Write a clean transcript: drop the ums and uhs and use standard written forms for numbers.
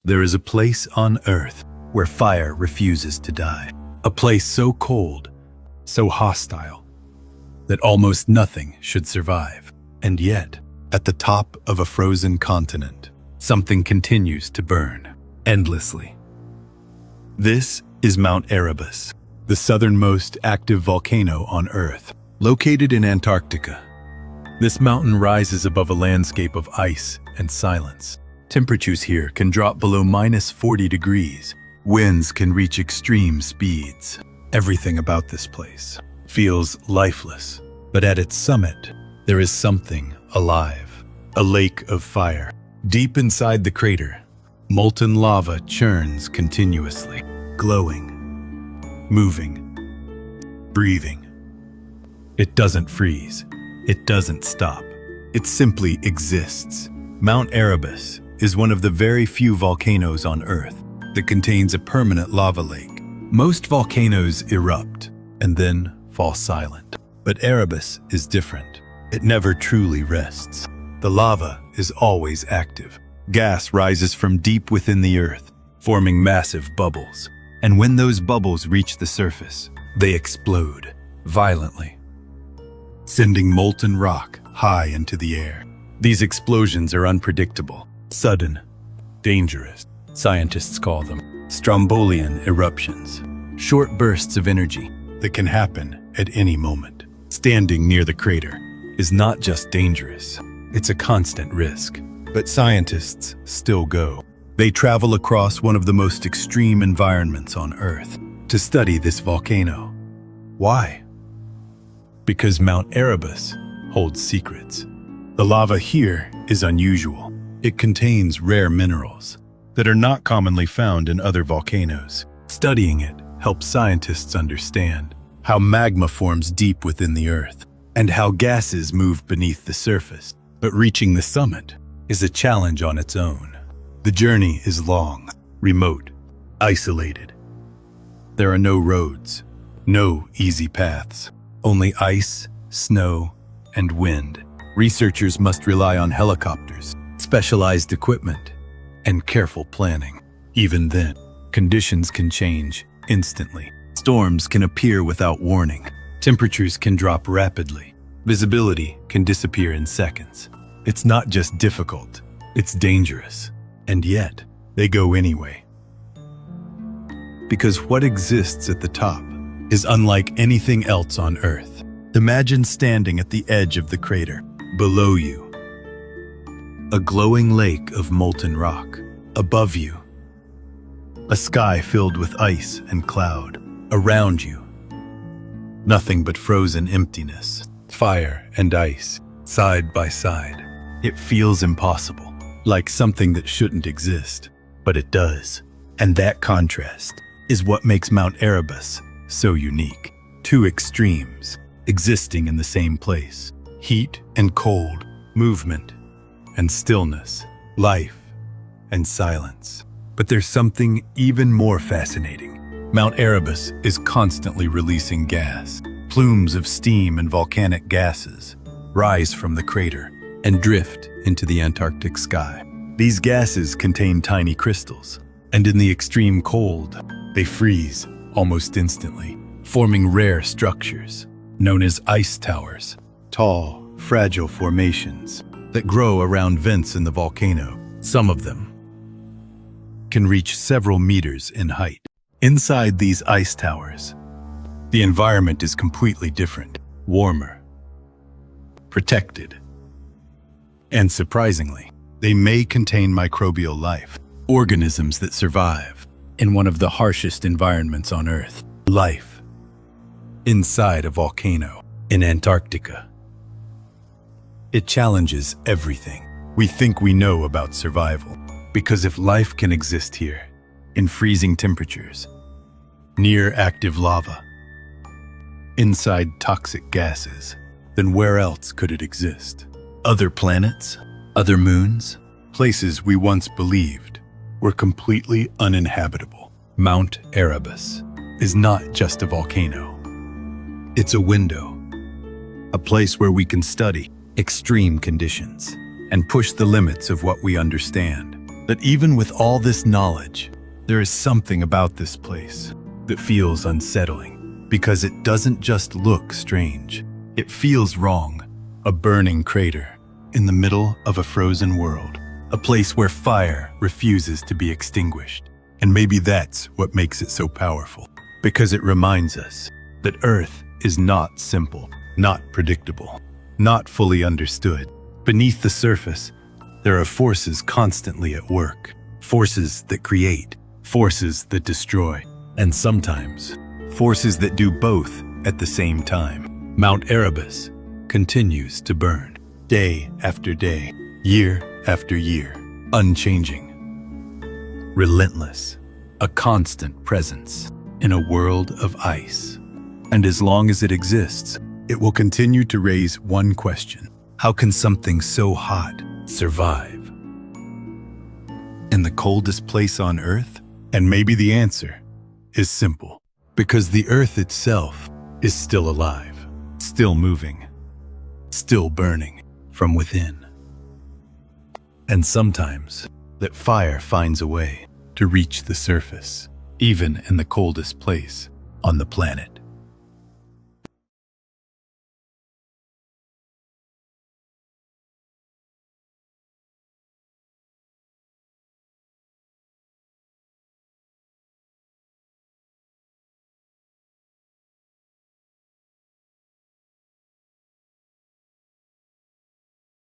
There is a place on Earth where fire refuses to die. A place so cold, so hostile, that almost nothing should survive. And yet, at the top of a frozen continent, something continues to burn endlessly. This is Mount Erebus, the southernmost active volcano on Earth, located in Antarctica. This mountain rises above a landscape of ice and silence. Temperatures here can drop below -40 degrees. Winds can reach extreme speeds. Everything about this place feels lifeless, but at its summit, there is something alive. A lake of fire. Deep inside the crater, molten lava churns continuously, glowing, moving, breathing. It doesn't freeze. It doesn't stop. It simply exists. Mount Erebus is one of the very few volcanoes on Earth that contains a permanent lava lake. Most volcanoes erupt and then fall silent. But Erebus is different. It never truly rests. The lava is always active. Gas rises from deep within the Earth, forming massive bubbles. And when those bubbles reach the surface, they explode violently, sending molten rock high into the air. These explosions are unpredictable, sudden, dangerous. Scientists call them Strombolian eruptions. Short bursts of energy that can happen at any moment. Standing near the crater is not just dangerous, it's a constant risk. But scientists still go. They travel across one of the most extreme environments on Earth to study this volcano. Why? Because Mount Erebus holds secrets. The lava here is unusual. It contains rare minerals that are not commonly found in other volcanoes. Studying it helps scientists understand how magma forms deep within the Earth and how gases move beneath the surface. But reaching the summit is a challenge on its own. The journey is long, remote, isolated. There are no roads, no easy paths, only ice, snow, and wind. Researchers must rely on helicopters, specialized equipment, and careful planning. Even then, conditions can change instantly. Storms can appear without warning. Temperatures can drop rapidly. Visibility can disappear in seconds. It's not just difficult, it's dangerous. And yet, they go anyway. Because what exists at the top is unlike anything else on Earth. Imagine standing at the edge of the crater. Below you, a glowing lake of molten rock. Above you, a sky filled with ice and cloud. Around you, nothing but frozen emptiness. Fire and ice, side by side. It feels impossible, like something that shouldn't exist, but it does. And that contrast is what makes Mount Erebus so unique. Two extremes existing in the same place. Heat and cold, movement and stillness, life and silence. But there's something even more fascinating. Mount Erebus is constantly releasing gas. Plumes of steam and volcanic gases rise from the crater and drift into the Antarctic sky. These gases contain tiny crystals, and in the extreme cold, they freeze almost instantly, forming rare structures known as ice towers. Tall, fragile formations that grow around vents in the volcano. Some of them can reach several meters in height. Inside these ice towers, the environment is completely different, warmer, protected, and surprisingly, they may contain microbial life, organisms that survive in one of the harshest environments on Earth. Life inside a volcano in Antarctica. It challenges everything we think we know about survival. Because if life can exist here, in freezing temperatures, near active lava, inside toxic gases, then where else could it exist? Other planets? Other moons? Places we once believed were completely uninhabitable. Mount Erebus is not just a volcano. It's a window, a place where we can study extreme conditions and push the limits of what we understand. that even with all this knowledge, there is something about this place that feels unsettling, because it doesn't just look strange. It feels wrong. A burning crater in the middle of a frozen world, a place where fire refuses to be extinguished. And maybe that's what makes it so powerful, because it reminds us that Earth is not simple, not predictable, not fully understood. Beneath the surface, there are forces constantly at work, forces that create, forces that destroy, and sometimes forces that do both at the same time. Mount Erebus continues to burn, day after day, year after year, unchanging, relentless, a constant presence in a world of ice. And as long as it exists, it will continue to raise one question: how can something so hot survive in the coldest place on Earth? And maybe the answer is simple: because the Earth itself is still alive, still moving, still burning from within. And sometimes that fire finds a way to reach the surface, even in the coldest place on the planet.